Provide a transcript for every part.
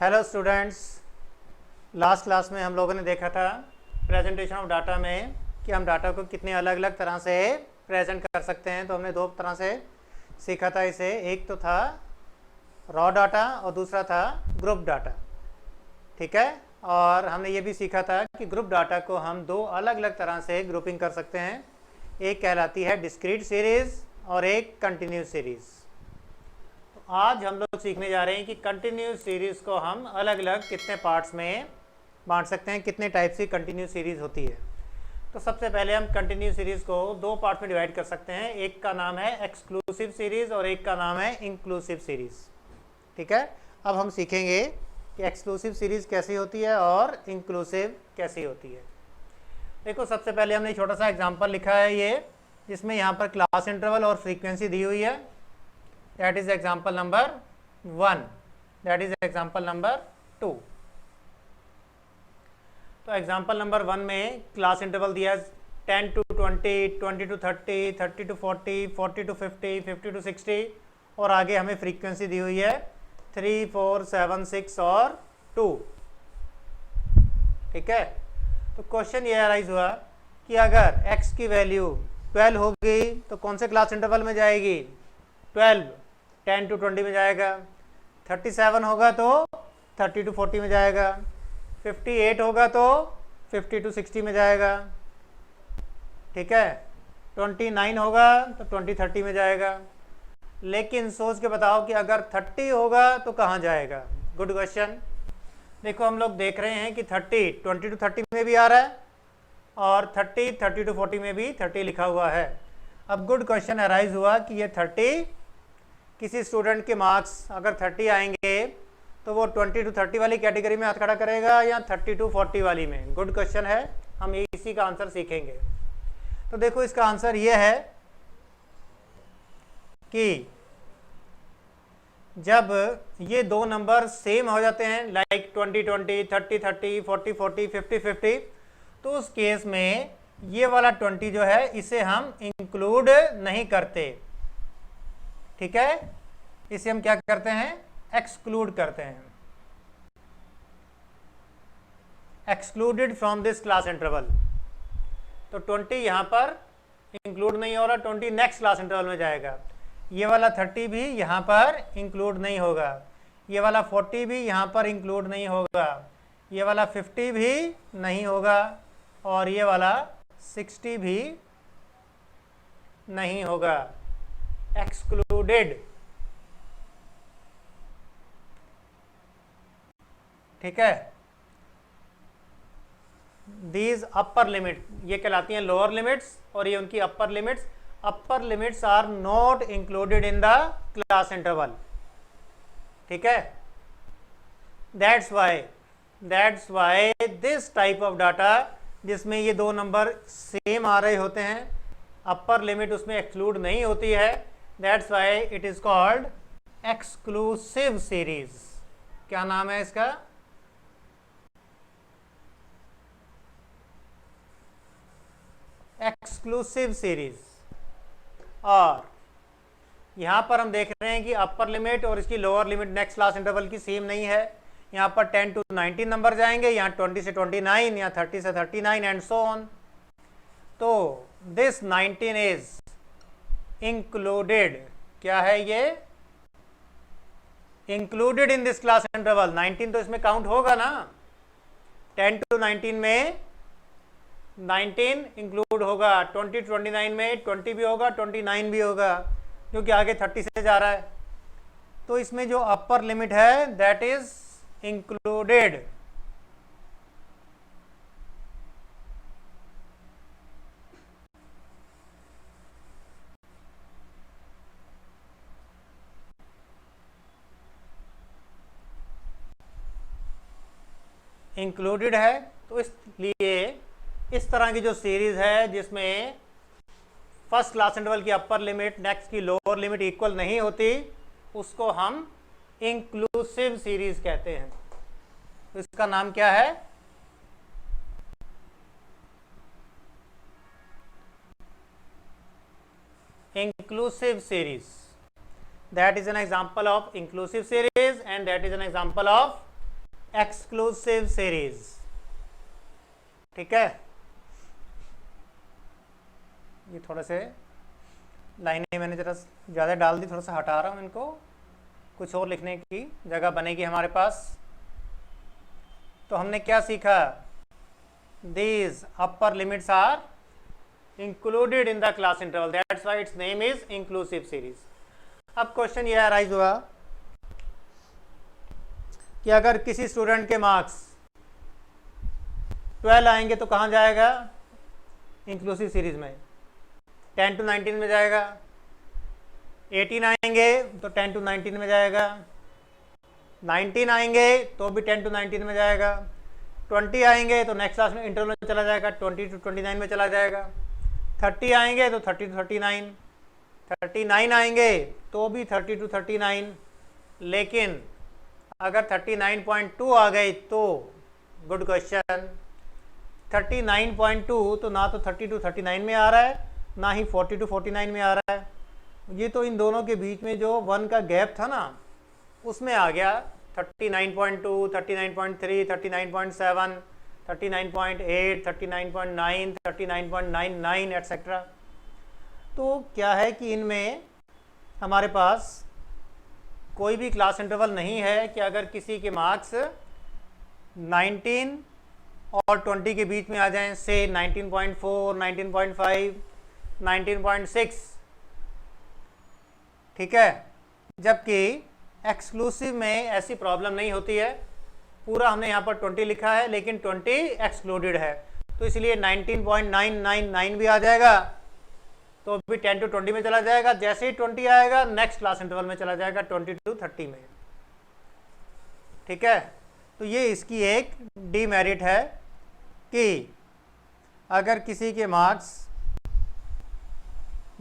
Hello students, last class में हम लोगों ने देखा था प्रेजेंटेशन ऑफ डाटा में कि हम डाटा को कितने अलग अलग तरह से प्रेजेंट कर सकते हैं। तो हमने दो तरह से सीखा था इसे, एक तो था रॉ डाटा और दूसरा था ग्रुप डाटा। ठीक है, और हमने ये भी सीखा था कि ग्रुप डाटा को हम दो अलग अलग तरह से ग्रुपिंग कर सकते हैं। एक कहलाती है डिस्क्रीट सीरीज़ और एक कंटिन्यूस सीरीज़। आज हम लोग सीखने जा रहे हैं कि कंटिन्यूस सीरीज़ को हम अलग अलग कितने पार्ट्स में बांट सकते हैं, कितने टाइप की कंटिन्यूस सीरीज़ होती है। तो सबसे पहले हम कंटिन्यूस सीरीज़ को दो पार्ट में डिवाइड कर सकते हैं। एक का नाम है एक्सक्लूसिव सीरीज़ और एक का नाम है इंक्लूसिव सीरीज़। ठीक है, अब हम सीखेंगे कि एक्सक्लूसिव सीरीज़ कैसी होती है और इंक्लूसिव कैसी होती है। देखो, सबसे पहले हमने छोटा सा एग्जाम्पल लिखा है ये, जिसमें यहाँ पर क्लास इंटरवल और फ्रीक्वेंसी दी हुई है। That is example number 1. That is example number 2. तो एग्जाम्पल नंबर 1 में क्लास इंटरवल दिया है 10 to 20, 20 to 30, 30 to 40, 40 to 50, 50 to 60 और आगे हमें फ्रीक्वेंसी दी हुई है 3, 4, 7, 6 और 2। ठीक है, तो क्वेश्चन ये अराइज हुआ कि अगर x की वैल्यू 12 होगी तो कौन से क्लास इंटरवल में जाएगी? 12 10 to 20 में जाएगा। 37 होगा तो 30 to 40 में जाएगा। 58 होगा तो 50 to 60 में जाएगा। ठीक है, 29 होगा तो 20 30 में जाएगा। लेकिन सोच के बताओ कि अगर 30 होगा तो कहाँ जाएगा? Good question. देखो, हम लोग देख रहे हैं कि 30 20 to 30 में भी आ रहा है और 30 30 to 40 में भी 30 लिखा हुआ है। अब गुड क्वेश्चन अराइज हुआ कि ये 30 किसी स्टूडेंट के मार्क्स अगर 30 आएंगे तो वो 20 to 30 वाली कैटेगरी में हाथ खड़ा करेगा या 30 to 40 वाली में? गुड क्वेश्चन है, हम इसी का आंसर सीखेंगे। तो देखो, इसका आंसर ये है कि जब ये दो नंबर सेम हो जाते हैं, लाइक 20 20, 30 30, 40 40, 50 50, तो उस केस में ये वाला 20 जो है इसे हम इंक्लूड नहीं करते। ठीक है, इसे हम क्या करते हैं? एक्सक्लूड करते हैं। Excluded from this class interval. तो 20 यहां पर इंक्लूड नहीं हो रहा, 20 नेक्स्ट क्लास इंटरवल में जाएगा। ये वाला 30 भी यहां पर इंक्लूड नहीं होगा। ये वाला 40 भी यहां पर इंक्लूड नहीं होगा। ये वाला 50 भी नहीं होगा और ये वाला 60 भी नहीं होगा। एक्सक्लूडेड। ठीक है, दीज अपर लिमिट ये कहलाती हैं लोअर लिमिट्स और ये उनकी upper limits. Upper limits are not included in the class interval. ठीक है, that's why this type of data जिसमें ये दो नंबर सेम आ रहे होते हैं, अपर लिमिट उसमें एक्सक्लूड नहीं होती है, that's why it is called exclusive series. क्या नाम है इसका? Exclusive series. और यहां पर हम देख रहे हैं कि अपर लिमिट और इसकी lower limit next class interval की सेम नहीं है। यहां पर 10 to 19 नंबर जाएंगे, यहां 20 से 29, या 30 से 39 एंड सो ऑन। तो दिस 19 इज इंक्लूडेड। क्या है ये? Included in this class interval. 19 तो इसमें काउंट होगा ना। 10 to 19 में 19 इंक्लूड होगा, 20 to 29 में 20 भी होगा, 29 भी होगा, क्योंकि आगे 30 से जा रहा है। तो इसमें जो अपर लिमिट है दैट इज इंक्लूडेड। इंक्लूडेड है, तो इसलिए इस तरह की जो सीरीज है जिसमें फर्स्ट क्लास इंटरवल की अपर लिमिट नेक्स्ट की लोअर लिमिट इक्वल नहीं होती, उसको हम इंक्लूसिव सीरीज कहते हैं। तो इसका नाम क्या है? Inclusive series. That is an example of inclusive series and that is an example of exclusive series. ठीक है, ये थोड़े से लाइनें मैंने जरा ज़्यादा डाल दी, थोड़ा सा हटा रहा हूँ इनको, कुछ और लिखने की जगह बनेगी हमारे पास। तो हमने क्या सीखा, these upper limits are included in the class interval, that's why its name is inclusive series. अब क्वेश्चन यह अराइज हुआ कि अगर किसी स्टूडेंट के मार्क्स 12 आएंगे तो कहाँ जाएगा, इंक्लूसिव सीरीज में 10 to 19 में जाएगा। 18 आएंगे तो 10 to 19 में जाएगा। 19 आएंगे तो भी 10 to 19 में जाएगा। 20 आएंगे तो नेक्स्ट क्लास में इंटरवल में चला जाएगा, 20 to 29 में चला जाएगा। 30 आएंगे तो 30 to 39। 39 आएंगे तो भी 30 to 39। लेकिन अगर 39.2 आ गए तो गुड क्वेश्चन, 39.2 तो ना तो 30 to 39 में आ रहा है, ना ही 40 to 49 में आ रहा है। ये तो इन दोनों के बीच में जो 1 का गैप था ना, उसमें आ गया 39.2, 39.3, 39.7, 39.8, 39.9, 39.99 एट्सेट्रा। तो क्या है कि इनमें हमारे पास कोई भी क्लास इंटरवल नहीं है कि अगर किसी के मार्क्स 19 और 20 के बीच में आ जाएं, से 19.4, 19.5, 19.6। ठीक है, जबकि एक्सक्लूसिव में ऐसी प्रॉब्लम नहीं होती है। पूरा हमने यहाँ पर 20 लिखा है लेकिन 20 एक्सक्लूडेड है, तो इसलिए 19.999 भी आ जाएगा तो भी 10 to 20 में चला जाएगा। जैसे ही 20 आएगा नेक्स्ट क्लास इंटरवल में चला जाएगा 20 to 30 में। ठीक है, तो ये इसकी एक डीमेरिट है कि अगर किसी के मार्क्स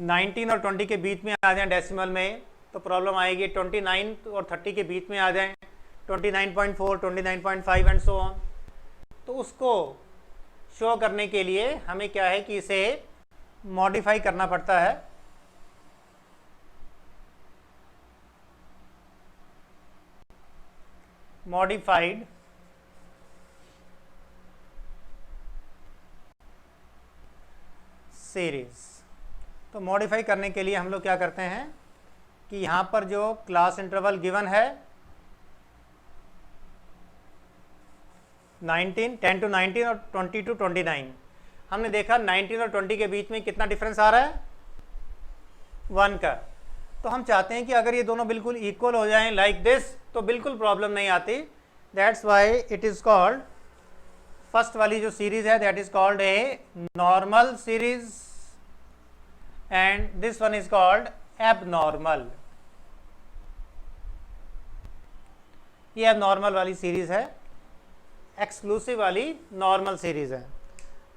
19 और 20 के बीच में आ जाएं डेसिमल में तो प्रॉब्लम आएगी। 29 और 30 के बीच में आ जाएं, 29.4, 29.5 एंड सो ऑन, तो उसको शो करने के लिए हमें क्या है कि इसे मॉडिफाई करना पड़ता है। Modified series. तो मॉडिफाई करने के लिए हम लोग क्या करते हैं कि यहाँ पर जो क्लास इंटरवल गिवन है 10 to 19 और 20 to 29, हमने देखा 19 और 20 के बीच में कितना डिफरेंस आ रहा है, 1 का। तो हम चाहते हैं कि अगर ये दोनों बिल्कुल इक्वल हो जाएं लाइक दिस तो बिल्कुल प्रॉब्लम नहीं आती। That's why it is called, first वाली जो सीरीज है that is called a normal series and this one is called abnormal. ये एबनॉर्मल वाली सीरीज है, एक्सक्लूसिव वाली नॉर्मल सीरीज है।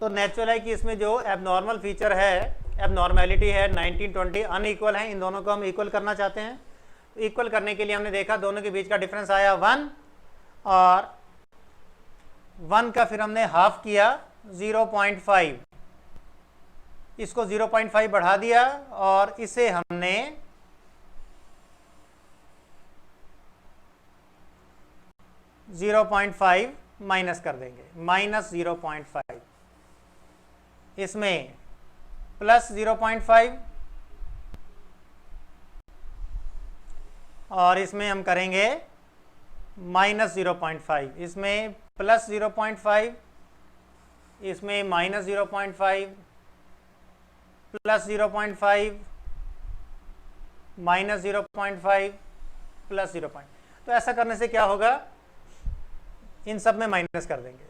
तो नेचुरल है कि इसमें जो एबनॉर्मल फीचर है, एबनॉर्मेलिटी है, 19, 20 अनइक्वल है, इन दोनों को हम इक्वल करना चाहते हैं। तो इक्वल करने के लिए हमने देखा दोनों के बीच का डिफरेंस आया 1, और 1 का फिर हमने हाफ किया 0.5, इसको 0.5 बढ़ा दिया और इसे हमने 0.5 माइनस कर देंगे, -0.5। इसमें +0.5 और इसमें हम करेंगे -0.5। इसमें +0.5, इसमें -0.5, +0.5, -0.5, +0. तो ऐसा करने से क्या होगा, इन सब में माइनस कर देंगे।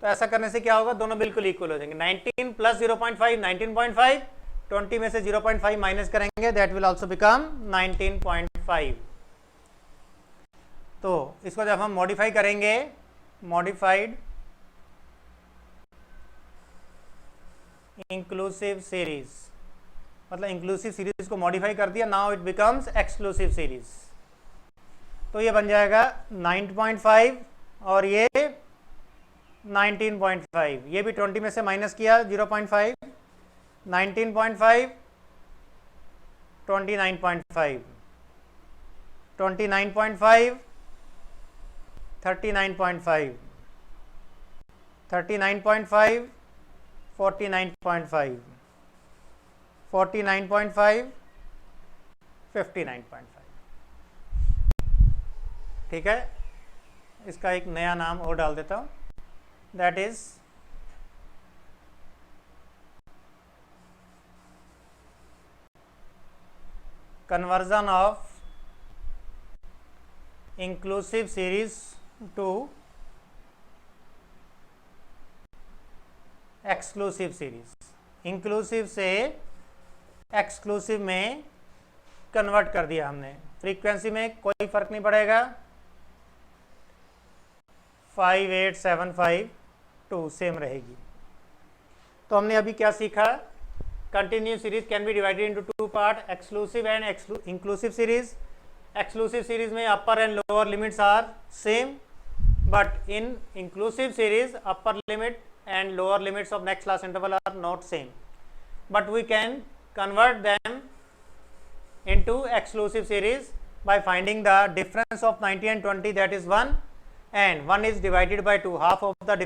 तो ऐसा करने से क्या होगा, दोनों बिल्कुल इक्वल हो जाएंगे। 19 + 0.5 19.5, 20 में से 0.5 माइनस करेंगे, दैट विल आल्सो बिकम 19.5। तो इसको जब हम मॉडिफाई करेंगे, मॉडिफाइड इंक्लूसिव सीरीज, मतलब इंक्लूसिव सीरीज को मॉडिफाई कर दिया, now it becomes exclusive series. तो ये बन जाएगा 9.5 और ये 19.5, ये भी 20 में से माइनस किया 0.5, 19.5, 29.5, 29.5, 39.5, 39.5, 49.5, 49.5, 59.5। ठीक है, इसका एक नया नाम और डाल देता हूँ, that is conversion of inclusive series to exclusive series। Inclusive से एक्सक्लूसिव में कन्वर्ट कर दिया हमने। फ्रीक्वेंसी में कोई फर्क नहीं पड़ेगा, 58752 सेम रहेगी। तो हमने अभी क्या सीखा? Continuous series can be divided into two part, exclusive and inclusive series. Exclusive series में upper and lower limits are same, but in inclusive series upper limit and lower limits of next class interval are not same, but we can convert them into exclusive series by finding the difference of 90 and 20, that is 1, and 1 is divided by 2, half of the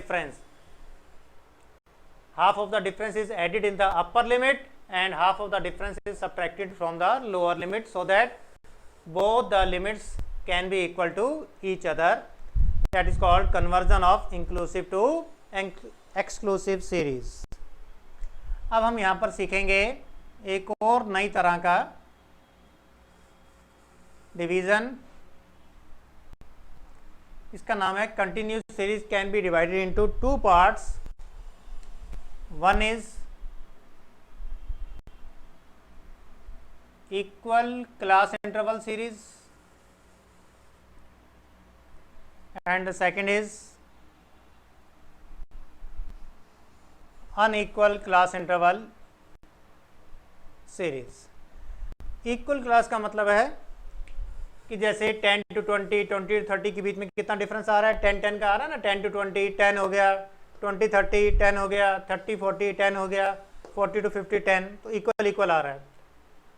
difference is added in the upper limit and half of the difference is subtracted from the lower limit, so that both the limits can be equal to each other. That is called conversion of inclusive to exclusive series. अब हम यहाँ पर सीखेंगे एक और नई तरह का डिवीजन, इसका नाम है continuous series can be divided into two parts. One is equal class interval series and the second is unequal class interval series. Equal class का मतलब है कि जैसे 10 to 20, 20 to 30 के बीच में कितना डिफरेंस आ रहा है, 10 10 का आ रहा है ना, 10 to 20 10 हो गया, 20 30 10 हो गया, 30 40 10 हो गया, 40 to 50 10, तो इक्वल इक्वल आ रहा है।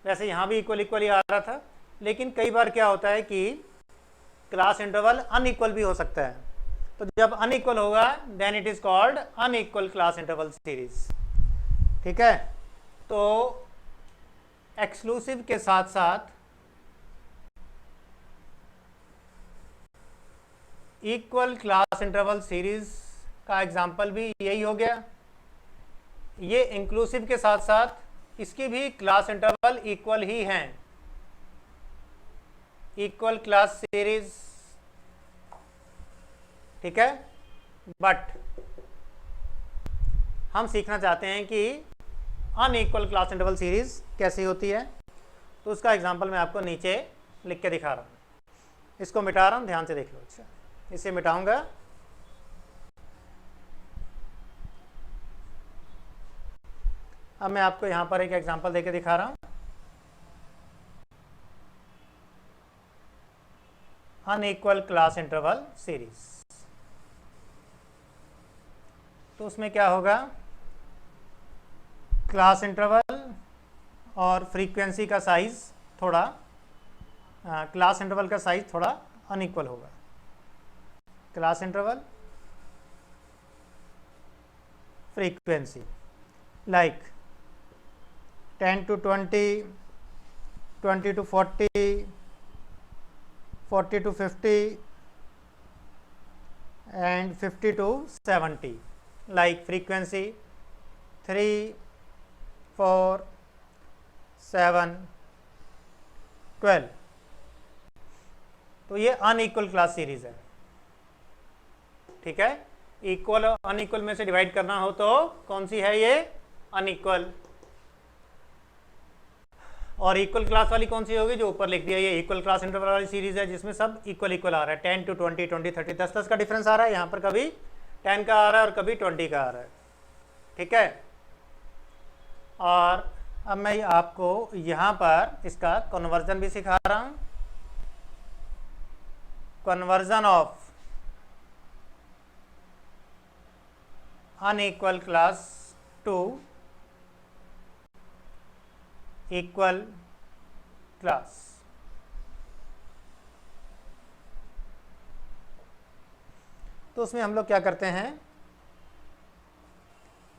वैसे यहाँ भी इक्वल इक्वल ही आ रहा था, लेकिन कई बार क्या होता है कि क्लास इंटरवल अनइक्वल भी हो सकता है। तो जब अनइक्वल होगा then it is called unequal class interval series. ठीक है, तो एक्सक्लूसिव के साथ साथ इक्वल क्लास इंटरवल सीरीज का एग्जाम्पल भी यही हो गया। ये इंक्लूसिव के साथ साथ इसकी भी क्लास इंटरवल इक्वल ही हैं, इक्वल क्लास सीरीज। ठीक है, बट हम सीखना चाहते हैं कि अनइक्वल क्लास इंटरवल सीरीज कैसी होती है, तो उसका एग्जांपल मैं आपको नीचे लिख के दिखा रहा हूँ। इसको मिटा रहा हूँ, ध्यान से देख लो। अच्छा, इसे मिटाऊंगा। अब मैं आपको यहाँ पर एक एग्जांपल देके दिखा रहा हूँ। अनइक्वल क्लास इंटरवल सीरीज, तो उसमें क्या होगा, क्लास इंटरवल और फ्रीक्वेंसी का साइज थोड़ा, क्लास इंटरवल का साइज थोड़ा अनइक्वल होगा। Class interval frequency like 10 to 20, 20 to 40, 40 to 50 and 50 to 70, like frequency 3, 4, 7, 12। तो ये अनइक्वल क्लास सीरीज है। ठीक है, इक्वल और अनइक्वल में से डिवाइड करना हो तो कौन सी है, ये अनइक्वल। और इक्वल क्लास वाली कौन सी होगी, जो ऊपर लिख दिया, ये इक्वल क्लास इंटरवल वाली सीरीज है जिसमें सब इक्वल इक्वल आ रहा है। 10 to 20, 20 30, 10 का डिफरेंस आ रहा है। यहाँ पर कभी 10 का आ रहा है और कभी 20 का आ रहा है। ठीक है, और अब मैं आपको यहाँ पर इसका कन्वर्जन भी सिखा रहा हूँ। Conversion of unequal class to equal class. तो उसमें हम लोग क्या करते हैं,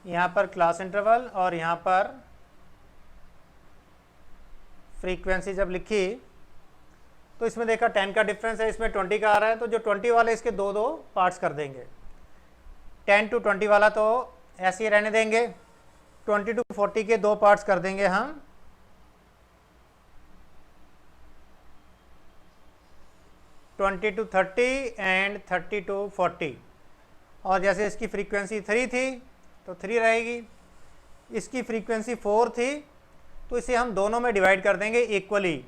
यहाँ पर क्लास इंटरवल और यहाँ पर फ्रीक्वेंसी जब लिखी तो इसमें देखा 10 का डिफरेंस है, इसमें 20 का आ रहा है, तो जो 20 वाले इसके दो दो पार्ट्स कर देंगे। 10 to 20 वाला तो ऐसे ही रहने देंगे, 20 to 40 के दो पार्ट्स कर देंगे हम, 20 to 30 एंड 30 to 40। और जैसे इसकी फ्रीक्वेंसी 3 थी तो 3 रहेगी, इसकी फ्रीक्वेंसी 4 थी तो इसे हम दोनों में डिवाइड कर देंगे इक्वली,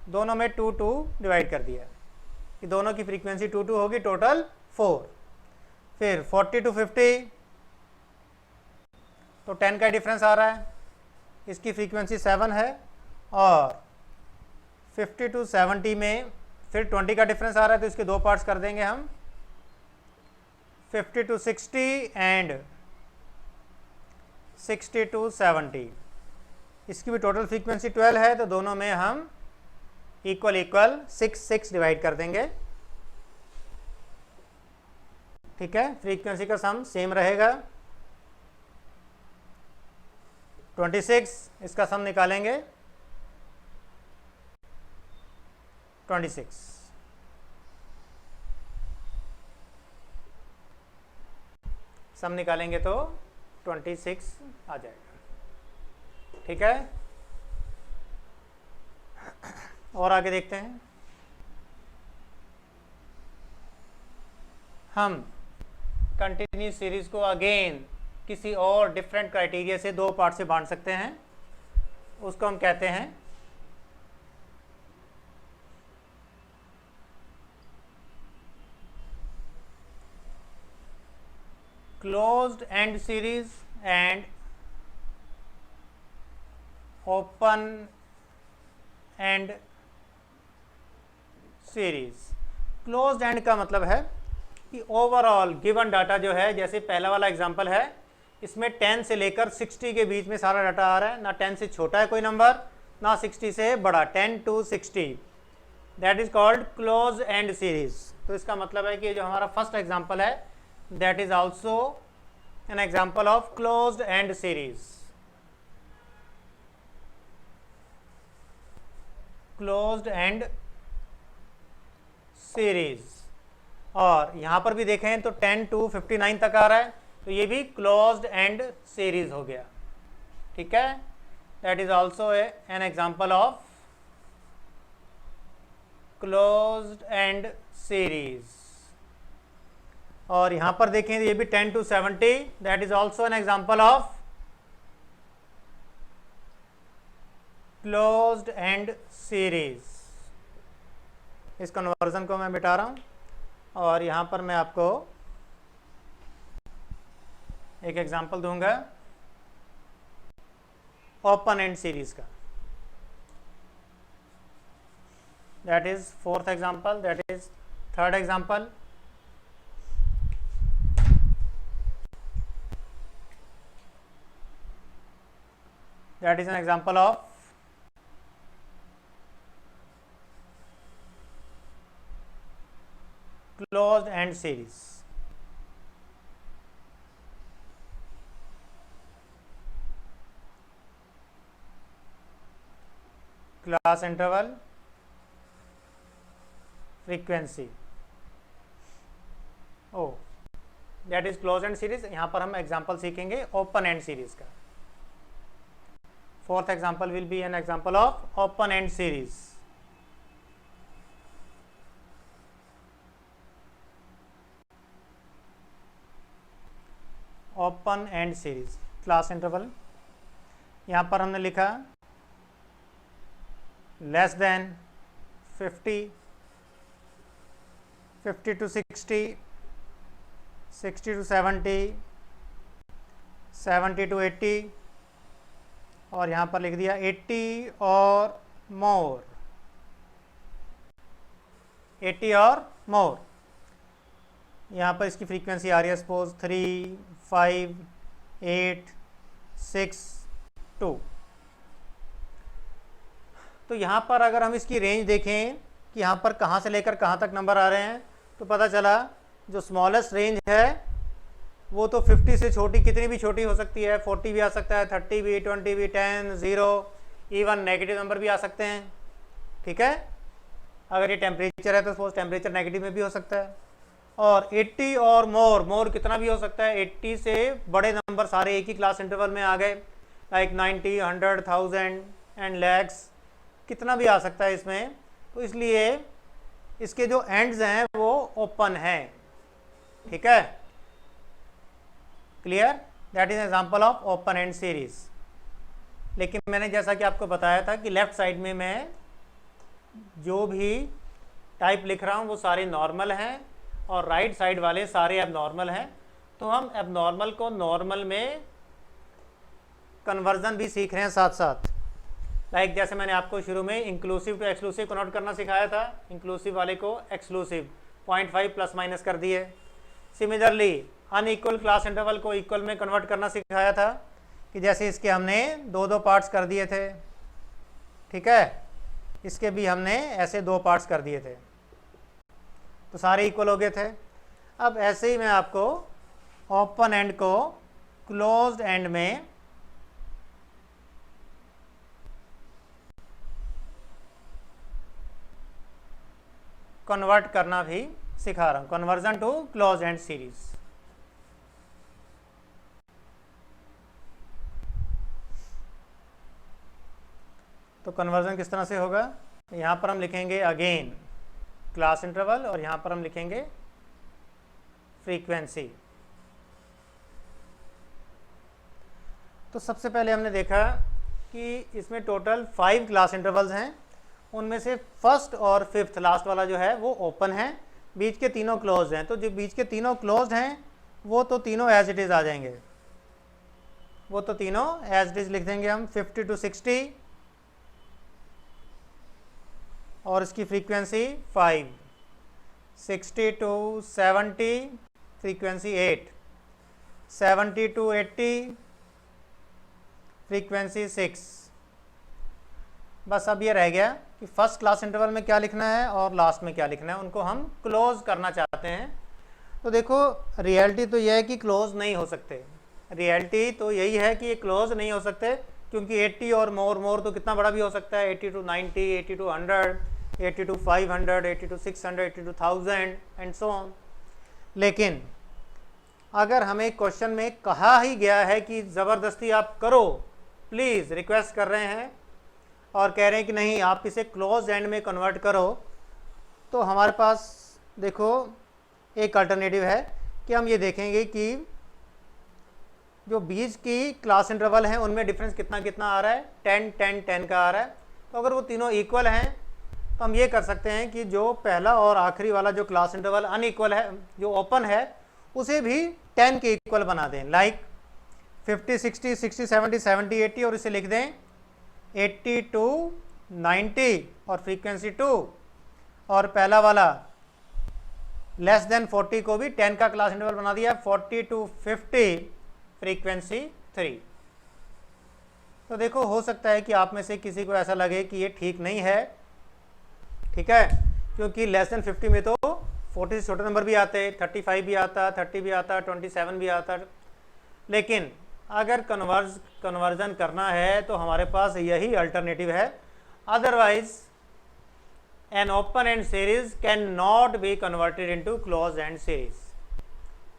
दोनों में 2 2 डिवाइड कर दिया कि दोनों की फ्रीक्वेंसी 2 2 होगी, टोटल 4। फिर 40 to 50 तो 10 का डिफरेंस आ रहा है, इसकी फ्रीक्वेंसी 7 है, और 50 to 70 में फिर 20 का डिफरेंस आ रहा है तो इसके दो पार्ट्स कर देंगे हम, 50 to 60 एंड 60 to 70। इसकी भी टोटल फ्रीक्वेंसी 12 है तो दोनों में हम इक्वल इक्वल 6 6 डिवाइड कर देंगे। ठीक है, फ्रीक्वेंसी का सम सेम रहेगा, 26, इसका सम निकालेंगे 26, सम निकालेंगे तो 26 आ जाएगा। ठीक है, और आगे देखते हैं। हम कंटिन्यूस सीरीज को अगेन किसी और डिफरेंट क्राइटेरिया से दो पार्ट से बांट सकते हैं, उसको हम कहते हैं closed end series and open and series. Closed end का मतलब है कि ओवरऑल गिवन डाटा जो है, जैसे पहला वाला एग्जांपल है, इसमें 10 से लेकर 60 के बीच में सारा डाटा आ रहा है, ना 10 से छोटा है कोई नंबर, ना 60 से बड़ा, 10 to 60, that is called close end series. तो इसका मतलब है कि जो हमारा फर्स्ट एग्जांपल है that is also an example of closed end series. Closed end series, और यहां पर भी देखें तो 10 to 59 तक आ रहा है, तो ये भी क्लोज्ड एंड सीरीज हो गया। ठीक है, that is also an example of closed end series. और यहां पर देखें ये भी 10 to 70, that is also an example of closed end series. इस कन्वर्जन को मैं मिटा रहा हूं और यहां पर मैं आपको एक एग्जांपल दूंगा ओपन एंड सीरीज का। That is fourth example, that is third example. That is an example of closed and series। class interval, frequency, that is closed and series। यहां पर हम एग्जांपल सीखेंगे ओपन एंड सीरीज का। Fourth example will be N example of open and series. Open and series class interval, यहाँ पर हमने लिखा less than 50, 50 to 60, 60 to 70, 70 to 80, और यहाँ पर लिख दिया 80 और मोर, 80 और मोर। यहाँ पर इसकी फ्रीक्वेंसी आ रही है सपोज 3, 5, 8, 6, 2। तो यहाँ पर अगर हम इसकी रेंज देखें कि यहाँ पर कहाँ से लेकर कहाँ तक नंबर आ रहे हैं, तो पता चला जो स्मॉलेस्ट रेंज है वो तो 50 से छोटी कितनी भी छोटी हो सकती है, 40 भी आ सकता है, 30 भी, 20 भी, 10, 0, इवन नेगेटिव नंबर भी आ सकते हैं। ठीक है, अगर ये टेम्परेचर है तो सपोज टेम्परेचर नेगेटिव में भी हो सकता है। और 80 और मोर कितना भी हो सकता है, 80 से बड़े नंबर सारे एक ही क्लास इंटरवल में आ गए, लाइक 90, 100, 1000 एंड लैक्स, कितना भी आ सकता है इसमें। तो इसलिए इसके जो एंड्स हैं वो ओपन हैं। ठीक है, clear, that is example of open and series. लेकिन मैंने जैसा कि आपको बताया था कि लेफ्ट साइड में मैं जो भी टाइप लिख रहा हूँ वो सारे नॉर्मल हैं और राइट साइड वाले सारे एबनॉर्मल हैं। तो हम एबनॉर्मल को नॉर्मल में कन्वर्जन भी सीख रहे हैं साथ साथ। लाइक जैसे मैंने आपको शुरू में इंक्लूसिव टू एक्सक्लूसिव कन्वर्ट करना सिखाया था, इंक्लूसिव वाले को एक्सक्लूसिव 0.5 प्लस माइनस कर दिए। सिमिलरली अनइक्वल क्लास इंटरवल को इक्वल में कन्वर्ट करना सिखाया था कि जैसे इसके हमने दो पार्ट्स कर दिए थे। ठीक है, इसके भी हमने ऐसे 2 पार्ट्स कर दिए थे तो सारे इक्वल हो गए थे। अब ऐसे ही मैं आपको ओपन एंड को क्लोज्ड एंड में कन्वर्ट करना भी सिखा रहा हूं, conversion to close end series. तो कन्वर्जन किस तरह से होगा, यहाँ पर हम लिखेंगे अगेन क्लास इंटरवल और यहाँ पर हम लिखेंगे फ्रीक्वेंसी। तो सबसे पहले हमने देखा कि इसमें टोटल 5 क्लास इंटरवल्स हैं, उनमें से फर्स्ट और फिफ्थ लास्ट वाला जो है वो ओपन है, बीच के तीनों क्लोज्ड हैं। तो जो बीच के तीनों क्लोज्ड हैं वो तो तीनों एज इट इज़ आ जाएंगे, वो तो तीनों एज इट इज़ लिख देंगे हम। 50 to 60 और इसकी frequency 5, 60 to 70 frequency 8, 70 to 80 frequency 6। बस अब ये रह गया कि फर्स्ट क्लास इंटरवल में क्या लिखना है और लास्ट में क्या लिखना है, उनको हम क्लोज करना चाहते हैं। तो देखो रियलिटी तो यह है कि क्लोज नहीं हो सकते, रियलिटी तो यही है कि ये क्लोज नहीं हो सकते, क्योंकि 80 और मोर तो कितना बड़ा भी हो सकता है, 80 to 90, 80 to 100, 80 to 500, 80 to 600, 80 to 1000 and so on. लेकिन अगर हमें क्वेश्चन में कहा ही गया है कि ज़बरदस्ती आप करो, प्लीज़ रिक्वेस्ट कर रहे हैं और कह रहे हैं कि नहीं आप इसे क्लोज एंड में कन्वर्ट करो, तो हमारे पास देखो एक अल्टरनेटिव है कि हम ये देखेंगे कि जो बीच की क्लास इंटरवल हैं उनमें डिफरेंस कितना कितना आ रहा है, 10, 10, 10 का आ रहा है। तो अगर वो तीनों इक्वल हैं तो हम ये कर सकते हैं कि जो पहला और आखिरी वाला जो क्लास इंटरवल अनइक्वल है, जो ओपन है, उसे भी 10 के इक्वल बना दें। लाइक 50, 60, 60, 70, 70, 80 और इसे लिख दें 80 to 90 और फ्रीक्वेंसी 2, और पहला वाला लेस देन 40 को भी 10 का क्लास इंटरवल बना दिया, 40 to 50 फ्रीक्वेंसी 3। तो देखो हो सकता है कि आप में से किसी को ऐसा लगे कि ये ठीक नहीं है, ठीक है, क्योंकि लेस देन 50 में तो 40 से छोटे नंबर भी आते, 35 भी आता, 30 भी आता, 27 भी आता। लेकिन अगर कन्वर्जन करना है तो हमारे पास यही अल्टरनेटिव है, otherwise an open and series can not be converted into close end series.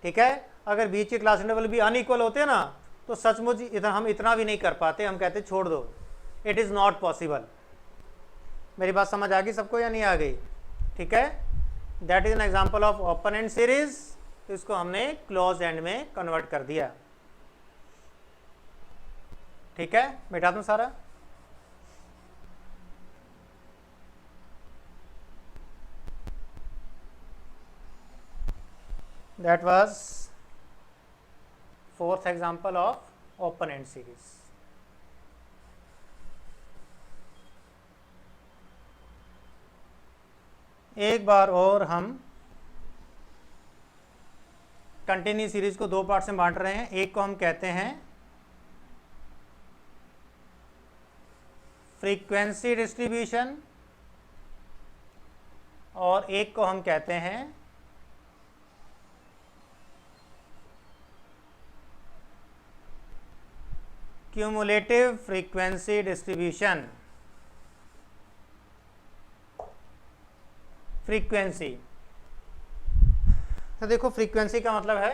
ठीक है, अगर बीच के क्लास इंटरवल भी अनइक्वल होते हैं ना तो सचमुच हम इतना भी नहीं कर पाते, हम कहते छोड़ दो, इट इज़ नॉट पॉसिबल। मेरी बात समझ आ गई सबको या नहीं आ गई? ठीक है, that is an example of open and series. तो इसको हमने क्लोज एंड में कन्वर्ट कर दिया। ठीक है, मिटा दूं सारा। That was fourth example of open and series. एक बार और हम कंटिन्यू सीरीज को 2 पार्ट में बांट रहे हैं। एक को हम कहते हैं फ्रीक्वेंसी डिस्ट्रीब्यूशन और एक को हम कहते हैं क्यूमुलेटिव फ्रीक्वेंसी डिस्ट्रीब्यूशन। फ्रीक्वेंसी, तो देखो फ्रीक्वेंसी का मतलब है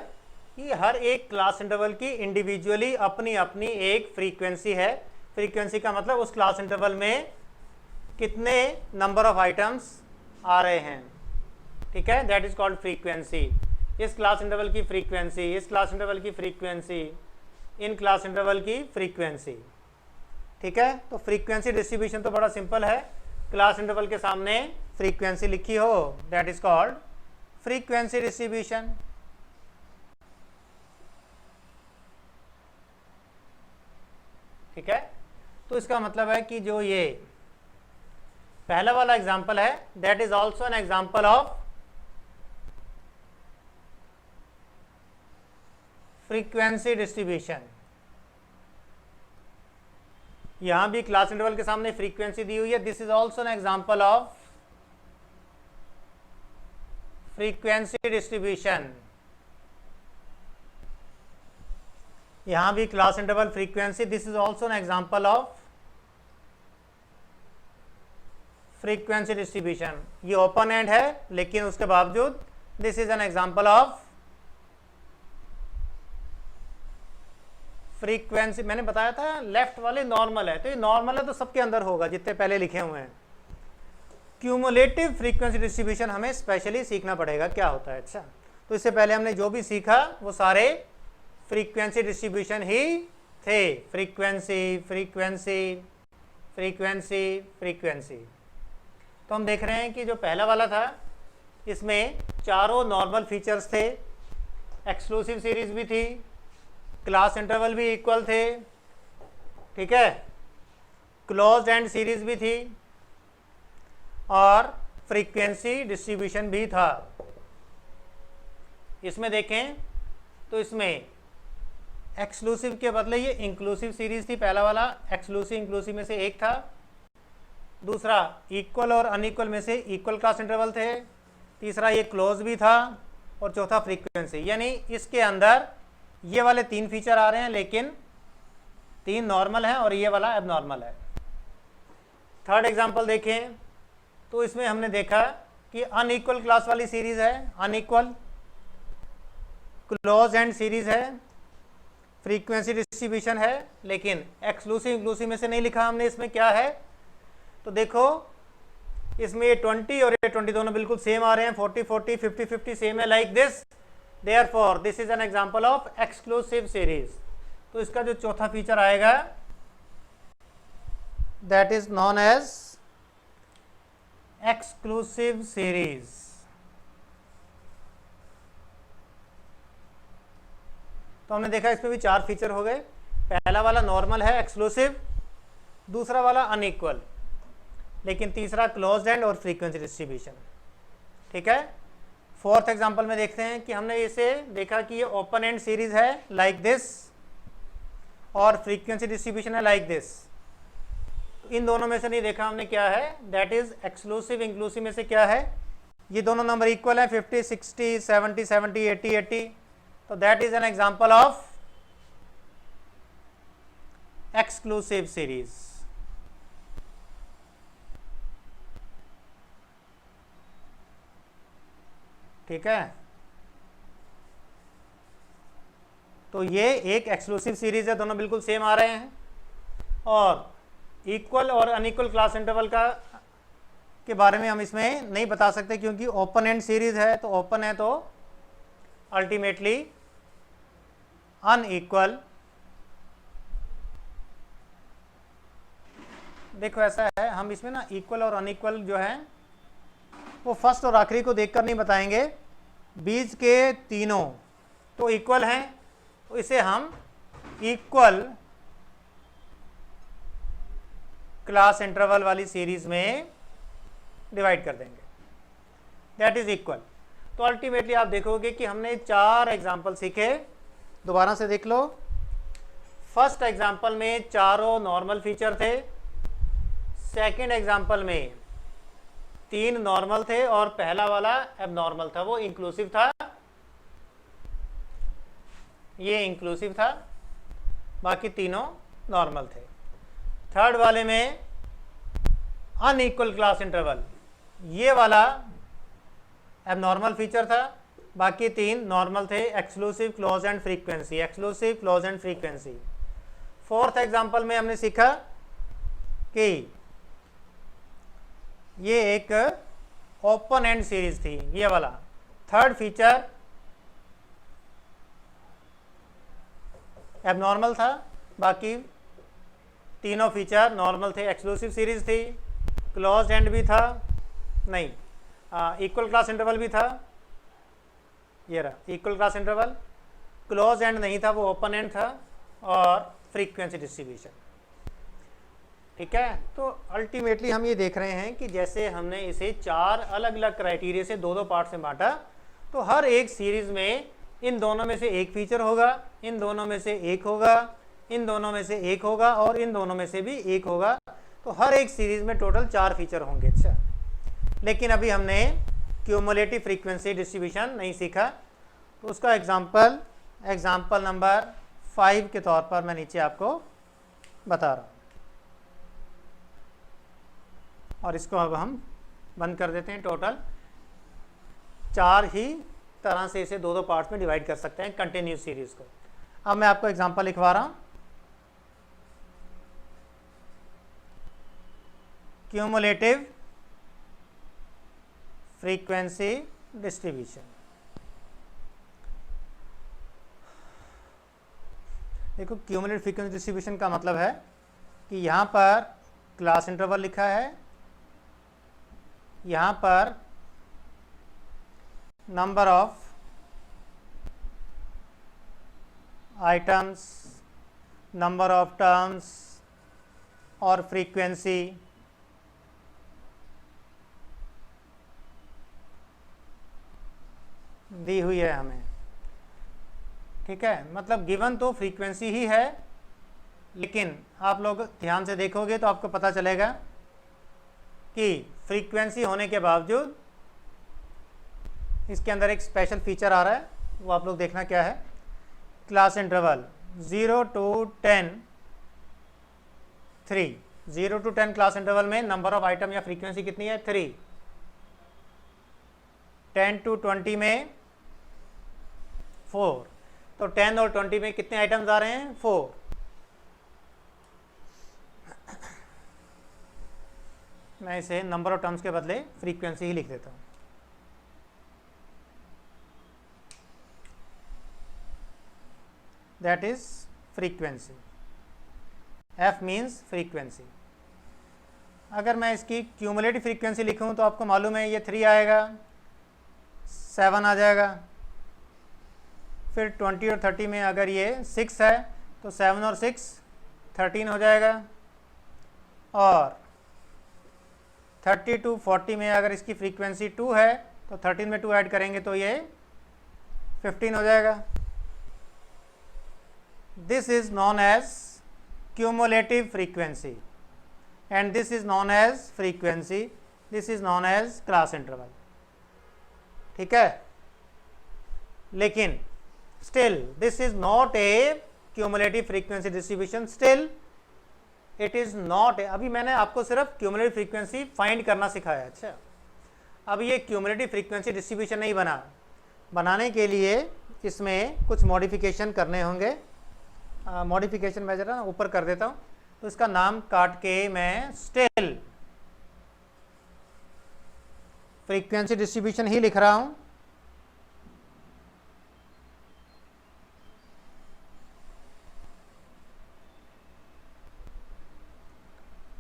कि हर एक क्लास इंटरवल की इंडिविजुअली अपनी अपनी एक फ्रीक्वेंसी है। फ्रीक्वेंसी का मतलब उस क्लास इंटरवल में कितने नंबर ऑफ आइटम्स आ रहे हैं, ठीक है, दैट इज कॉल्ड फ्रीक्वेंसी। इस क्लास इंटरवल की फ्रीक्वेंसी, इस क्लास इंटरवल की फ्रीक्वेंसी, इन क्लास इंटरवल की फ्रीक्वेंसी, ठीक है। तो फ्रीक्वेंसी डिस्ट्रीब्यूशन तो बड़ा सिंपल है, क्लास इंटरवल के सामने फ्रीक्वेंसी लिखी हो, that is called frequency distribution. ठीक है, तो इसका मतलब है कि जो ये पहला वाला एग्जांपल है that is also an example of frequency distribution. यहां भी क्लास इंटरवल के सामने फ्रीक्वेंसी दी हुई है, this is also an example of frequency distribution. यहां भी class interval frequency, this is also an example of frequency distribution. ये ओपन एंड है लेकिन उसके बावजूद this is an example of frequency. मैंने बताया था लेफ्ट वाले नॉर्मल है, तो ये नॉर्मल है तो सबके अंदर होगा जितने पहले लिखे हुए हैं। क्यूमुलेटिव फ्रीक्वेंसी डिस्ट्रीब्यूशन हमें स्पेशली सीखना पड़ेगा क्या होता है। अच्छा, तो इससे पहले हमने जो भी सीखा वो सारे फ्रीक्वेंसी डिस्ट्रीब्यूशन ही थे। Frequency frequency frequency frequency. तो हम देख रहे हैं कि जो पहला वाला था इसमें चारों नॉर्मल फीचर्स थे, एक्सक्लूसिव सीरीज भी थी, क्लास इंटरवल भी इक्वल थे, ठीक है, क्लोज्ड एंड सीरीज भी थी और फ्रीक्वेंसी डिस्ट्रीब्यूशन भी था। इसमें देखें तो इसमें एक्सक्लूसिव के बदले ये इंक्लूसिव सीरीज थी। पहला वाला एक्सक्लूसिव इंक्लूसिव में से एक था, दूसरा इक्वल और अनइक्वल में से इक्वल क्लास इंटरवल थे, तीसरा ये क्लोज भी था और चौथा फ्रीक्वेंसी। यानी इसके अंदर ये वाले तीन फीचर आ रहे हैं लेकिन तीन नॉर्मल हैं और ये वाला एबनॉर्मल है। थर्ड एग्जांपल देखें तो इसमें हमने देखा कि अनइक्वल क्लास वाली सीरीज है, अनइक्वल क्लोज एंड सीरीज है, फ्रीक्वेंसी डिस्ट्रीब्यूशन है, लेकिन एक्सक्लूसिव इंक्लूसिव में से नहीं लिखा हमने इसमें क्या है। तो देखो इसमें ये 20 और ये 20 दोनों बिल्कुल सेम आ रहे हैं, 40 40 50 50 सेम है, like this. Therefore this is an example of exclusive series. तो इसका जो चौथा फीचर आएगा that is known as exclusive series. तो हमने देखा इसमें भी चार फीचर हो गए। पहला वाला नॉर्मल है, एक्सक्लूसिव, दूसरा वाला अनइक्वल, लेकिन तीसरा क्लोज्ड एंड और फ्रीक्वेंसी डिस्ट्रीब्यूशन, ठीक है। फोर्थ एग्जांपल में देखते हैं कि हमने इसे देखा कि ये ओपन एंड सीरीज है लाइक दिस और फ्रीक्वेंसी डिस्ट्रीब्यूशन है लाइक दिस। इन दोनों में से नहीं देखा हमने क्या है, दैट इज एक्सक्लूसिव इंक्लूसिव में से क्या है। ये दोनों नंबर इक्वल है, 50 60 70 70 80 80। तो that is an example of exclusive series. ठीक है, तो ये एक एक्सक्लूसिव सीरीज है, दोनों बिल्कुल सेम आ रहे हैं। और इक्वल और अनइक्वल क्लास इंटरवल का के बारे में हम इसमें नहीं बता सकते क्योंकि ओपन एंड सीरीज है, तो ओपन है तो अल्टीमेटली अनइक्वल। देखो ऐसा है, हम इसमें ना इक्वल और अनइक्वल जो है वो फर्स्ट और आखिरी को देखकर नहीं बताएंगे, बीच के तीनों तो इक्वल हैं, तो इसे हम इक्वल क्लास इंटरवल वाली सीरीज में डिवाइड कर देंगे, दैट इज इक्वल। तो अल्टीमेटली आप देखोगे कि हमने चार एग्जाम्पल सीखे, दोबारा से देख लो। फर्स्ट एग्जाम्पल में चारों नॉर्मल फीचर थे, सेकंड एग्जाम्पल में तीन नॉर्मल थे और पहला वाला एबनॉर्मल था, वो इंक्लूसिव था, ये इंक्लूसिव था, बाकी तीनों नॉर्मल थे। थर्ड वाले में अनइक्वल क्लास इंटरवल, ये वाला एबनॉर्मल फीचर था, बाकी तीन नॉर्मल थे, exclusive, close and frequency, exclusive, close and frequency. Fourth example में हमने सीखा कि ये एक ओपन एंड सीरीज थी, ये वाला। थर्ड फीचर एबनॉर्मल था, बाकी तीनों फीचर नॉर्मल थे। एक्सक्लूसिव सीरीज थी, क्लोज एंड भी था, नहीं इक्वल क्लास इंटरवल भी था, ये रहा equal class interval. Close and नहीं था, वो ओपन एंड था, और फ्रीक्वेंसी डिस्ट्रीब्यूशन। ठीक है, तो अल्टीमेटली हम ये देख रहे हैं कि जैसे हमने इसे चार अलग अलग क्राइटेरिया से दो दो पार्ट में बांटा, तो हर एक सीरीज में इन दोनों में से एक फीचर होगा, इन दोनों में से एक होगा, इन दोनों में से एक होगा, और इन दोनों में से भी एक होगा। तो हर एक सीरीज में टोटल 4 फीचर होंगे। अच्छा, लेकिन अभी हमने क्यूमुलेटिव फ्रीक्वेंसी डिस्ट्रीब्यूशन नहीं सीखा, तो उसका एग्जाम्पल नंबर 5 के तौर पर मैं नीचे आपको बता रहा हूँ, और इसको अब हम बंद कर देते हैं। टोटल 4 ही तरह से इसे दो दो पार्ट्स में डिवाइड कर सकते हैं कंटिन्यूस सीरीज को। अब मैं आपको एग्जांपल लिखवा रहा हूँ। Cumulative frequency distribution. देखो, क्यूमुलेटिव फ्रीक्वेंसी डिस्ट्रीब्यूशन का मतलब है कि यहाँ पर क्लास इंटरवल लिखा है, यहाँ पर number of items, number of terms और फ्रीक्वेंसी दी हुई है हमें। ठीक है, मतलब गिवन तो फ्रीक्वेंसी ही है, लेकिन आप लोग ध्यान से देखोगे तो आपको पता चलेगा कि फ्रीक्वेंसी होने के बावजूद इसके अंदर एक स्पेशल फीचर आ रहा है, वो आप लोग देखना क्या है। Class interval 0 to 10 3, 0 to 10 class interval में नंबर ऑफ आइटम या फ्रीक्वेंसी कितनी है? 3। 10 to 20 में 4। तो 10 और 20 में कितने आइटम्स आ रहे हैं? 4। मैं इसे नंबर ऑफ टर्म्स के बदले फ्रीक्वेंसी ही लिख देता हूँ। That is frequency. F means frequency. अगर मैं इसकी क्यूमुलेटिव फ्रीक्वेंसी लिखूँ तो आपको मालूम है ये 3 आएगा, 7 आ जाएगा, फिर 20 और 30 में अगर ये 6 है तो 7 और 6 13 हो जाएगा, और 30 to 40 में अगर इसकी फ्रीक्वेंसी 2 है तो 13 में 2 ऐड करेंगे तो ये 15 हो जाएगा। This is known as cumulative frequency and this is known as frequency, this is known as class interval. ठीक है, लेकिन still this is not a cumulative frequency distribution, still it is not. अभी मैंने आपको सिर्फ क्यूमुलेटिव फ्रीक्वेंसी फाइंड करना सिखाया। अच्छा, अब ये क्यूमुलेटिव फ्रीक्वेंसी डिस्ट्रीब्यूशन नहीं बना, बनाने के लिए इसमें कुछ मॉडिफिकेशन करने होंगे। मॉडिफिकेशन मैं जरा ऊपर कर देता हूँ, तो इसका नाम काट के मैं स्टिल फ्रीक्वेंसी डिस्ट्रीब्यूशन ही लिख रहा हूँ।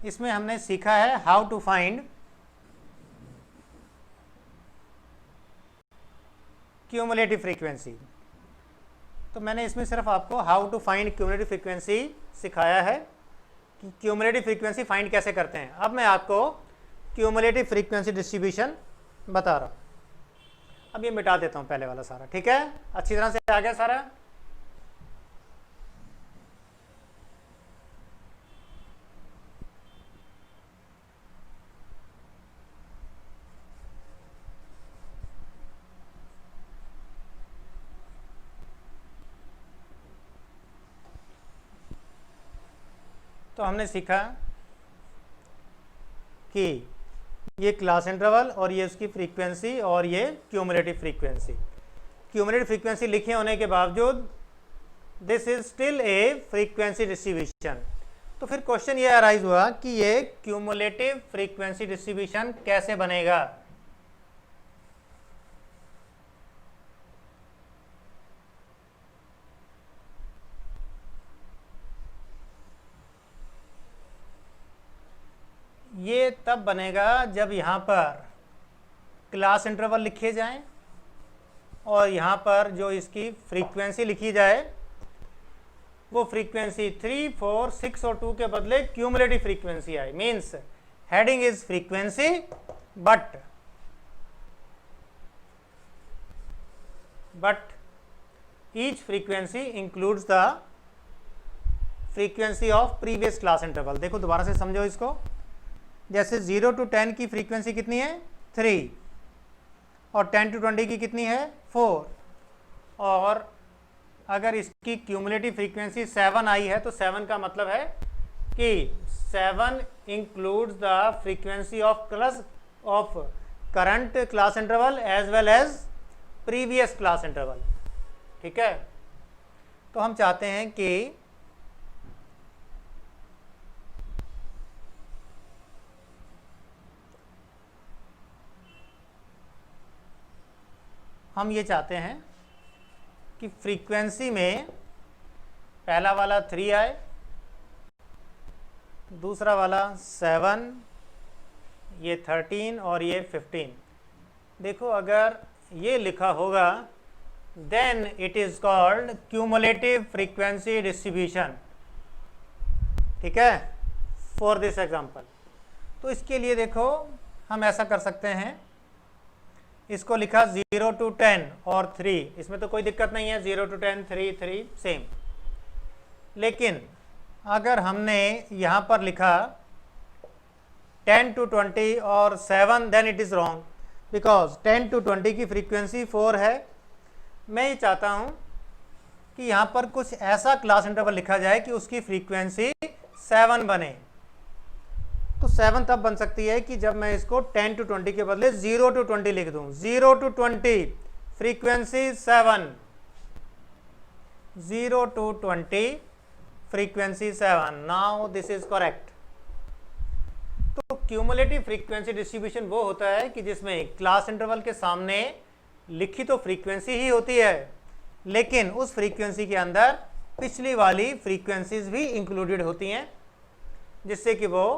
इसमें हमने सीखा है how to find cumulative frequency. तो मैंने इसमें सिर्फ आपको how to find cumulative frequency सिखाया है कि क्यूमुलेटिव फ्रीक्वेंसी फाइंड कैसे करते हैं। अब मैं आपको क्यूमुलेटिव फ्रीक्वेंसी डिस्ट्रीब्यूशन बता रहा हूँ। अब ये मिटा देता हूँ पहले वाला सारा। ठीक है, अच्छी तरह से आ गया सारा। तो हमने सीखा कि ये क्लास इंटरवल और ये उसकी फ्रीक्वेंसी और ये क्यूमुलेटिव फ्रीक्वेंसी। क्यूमुलेटिव फ्रीक्वेंसी लिखे होने के बावजूद this is still a frequency distribution. तो फिर क्वेश्चन ये अराइज हुआ कि ये क्यूमुलेटिव फ्रीक्वेंसी डिस्ट्रीब्यूशन कैसे बनेगा। ये तब बनेगा जब यहाँ पर क्लास इंटरवल लिखे जाएं और यहाँ पर जो इसकी फ्रीक्वेंसी लिखी जाए वो फ्रीक्वेंसी 3, 4, 6 और 2 के बदले क्यूमुलेटिव फ्रीक्वेंसी आए। Means heading is frequency but each frequency includes the frequency of previous class interval. देखो दोबारा से समझो इसको। जैसे 0 to 10 की फ्रीक्वेंसी कितनी है 3 और 10 to 20 की कितनी है 4, और अगर इसकी क्यूमुलेटिव फ्रीक्वेंसी 7 आई है तो 7 का मतलब है कि 7 includes the frequency of current class interval as well as previous class interval. ठीक है, तो हम चाहते हैं कि हम ये चाहते हैं कि फ्रीक्वेंसी में पहला वाला 3 आए, दूसरा वाला 7, ये 13 और ये 15। देखो अगर ये लिखा होगा then it is called cumulative frequency distribution. ठीक है, फॉर दिस एग्जांपल। तो इसके लिए देखो हम ऐसा कर सकते हैं, इसको लिखा 0 to 10 और 3, इसमें तो कोई दिक्कत नहीं है, 0 to 10 3 3 सेम। लेकिन अगर हमने यहाँ पर लिखा 10 to 20 और 7 then it is wrong, because 10 to 20 की फ्रीक्वेंसी 4 है। मैं ये चाहता हूँ कि यहाँ पर कुछ ऐसा क्लास इंटरवल लिखा जाए कि उसकी फ्रीक्वेंसी 7 बने। तो 7 तब बन सकती है कि जब मैं इसको 10 to 20 के बदले 0 to 20 लिख दूं। 0 to 20 frequency 7, 0 to 20 frequency 7। Now this is correct. तो क्यूमुलेटिव फ्रीक्वेंसी डिस्ट्रीब्यूशन वो होता है कि जिसमें क्लास इंटरवल के सामने लिखी तो फ्रीक्वेंसी ही होती है, लेकिन उस फ्रीक्वेंसी के अंदर पिछली वाली फ्रीक्वेंसीज भी इंक्लूडेड होती हैं, जिससे कि वो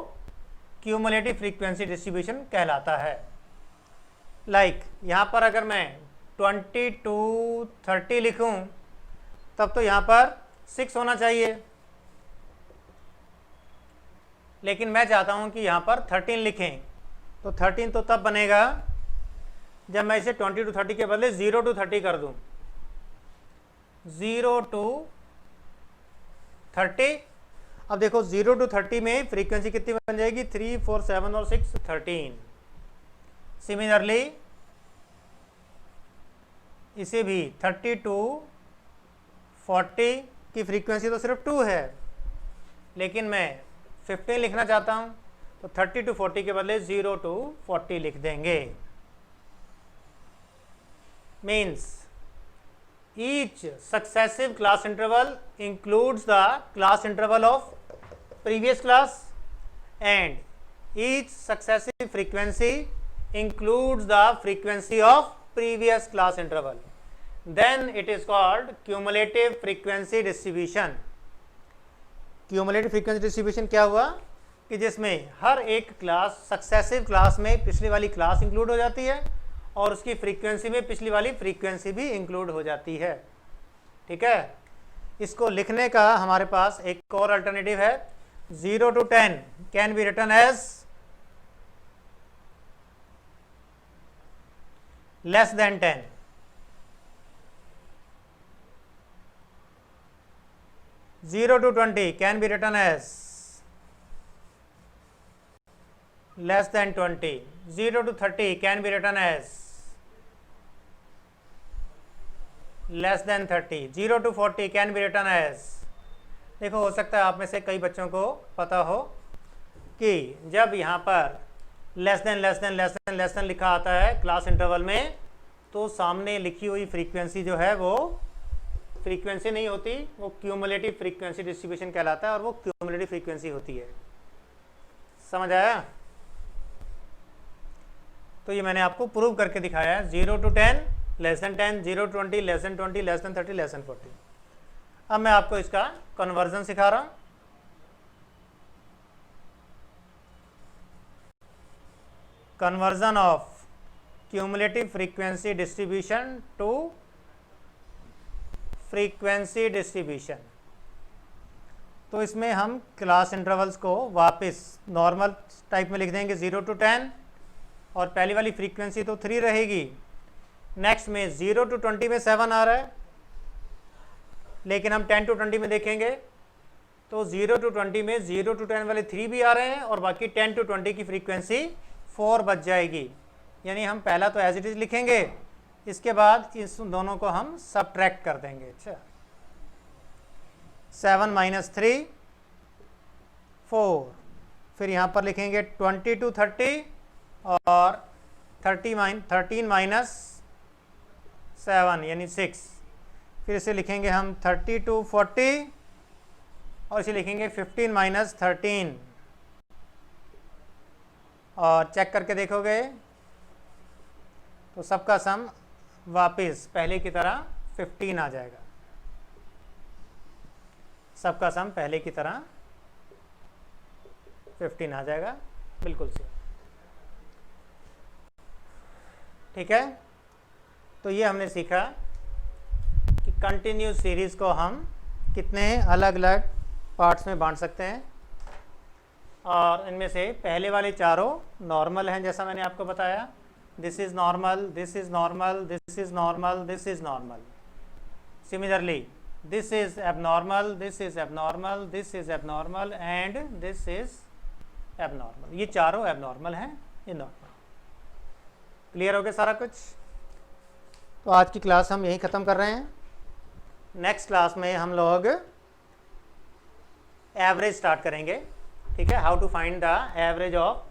क्यूमुलेटिव फ्रीक्वेंसी डिस्ट्रीब्यूशन कहलाता है। लाइक यहाँ पर अगर मैं 20 to 30 लिखूँ तब तो यहाँ पर 6 होना चाहिए, लेकिन मैं चाहता हूँ कि यहाँ पर 13 लिखें। तो 13 तो तब बनेगा जब मैं इसे 20 to 30 के बदले 0 to 30 कर दूँ। 0 to 30। अब देखो 0 to 30 में फ्रीक्वेंसी कितनी बन जाएगी 3, 4, 7 और 6 13। सिमिलरली इसे भी 30 to 40 की फ्रीक्वेंसी तो सिर्फ 2 है, लेकिन मैं 15 लिखना चाहता हूँ तो 30 to 40 के बदले 0 to 40 लिख देंगे। Means each successive class interval includes the class interval of previous class and each successive frequency includes the frequency of previous class interval. Then it is called cumulative frequency distribution. Cumulative frequency distribution क्या हुआ कि जिसमें हर एक class successive class में पिछली वाली class include हो जाती है और उसकी फ्रीक्वेंसी में पिछली वाली फ्रीक्वेंसी भी इंक्लूड हो जाती है। ठीक है, इसको लिखने का हमारे पास एक और अल्टरनेटिव है। 0 to 10 can be written as less than 10। Zero to 20 can be written as less than 20. 0 to 30 can be written as less than 30. 0 to 40 can be written as देखो, हो सकता है आप में से कई बच्चों को पता हो कि जब यहाँ पर less than less than less than less than लिखा आता है क्लास इंटरवल में, तो सामने लिखी हुई फ्रीक्वेंसी जो है वो फ्रीक्वेंसी नहीं होती, वो क्यूमुलेटिव फ्रीक्वेंसी डिस्ट्रीब्यूशन कहलाता है, और वो क्यूमुलेटिव फ्रीक्वेंसी होती है। समझ आया? तो ये मैंने आपको प्रूव करके दिखाया है। 0 to 10 less than 10, 0 to 20 less than 20, less than 30, less than 40। अब मैं आपको इसका कन्वर्जन सिखा रहा हूं। Conversion of cumulative frequency distribution to frequency distribution. तो इसमें हम क्लास इंटरवल्स को वापस नॉर्मल टाइप में लिख देंगे, 0 to 10, और पहली वाली फ्रीक्वेंसी तो 3 रहेगी। नेक्स्ट में 0 to 20 में 7 आ रहा है, लेकिन हम 10 to 20 में देखेंगे तो 0 to 20 में 0 to 10 वाले 3 भी आ रहे हैं, और बाकी 10 to 20 की फ्रीक्वेंसी 4 बच जाएगी। यानी हम पहला तो एज इट इज लिखेंगे, इसके बाद इस दोनों को हम सबट्रैक्ट कर देंगे। अच्छा, 7 - 3 4, फिर यहाँ पर लिखेंगे 20 to 30 और 13 - 7 यानी 6। फिर इसे लिखेंगे हम 30 to 40, और इसे लिखेंगे 15 - 13, और चेक करके देखोगे तो सबका सम वापस पहले की तरह 15 आ जाएगा। सबका सम पहले की तरह 15 आ जाएगा, बिल्कुल सही। ठीक है, तो ये हमने सीखा कि कंटिन्यूस सीरीज को हम कितने अलग अलग पार्ट्स में बांट सकते हैं, और इनमें से पहले वाले चारों नॉर्मल हैं, जैसा मैंने आपको बताया। This is normal, this is normal, this is normal, this is normal. Similarly this is abnormal, this is abnormal, this is abnormal, and this is abnormal. ये चारों एबनॉर्मल हैं, ये नॉर्मल। क्लियर हो गया सारा कुछ? तो आज की क्लास हम यहीं ख़त्म कर रहे हैं। नेक्स्ट क्लास में हम लोग एवरेज स्टार्ट करेंगे। ठीक है, how to find the average of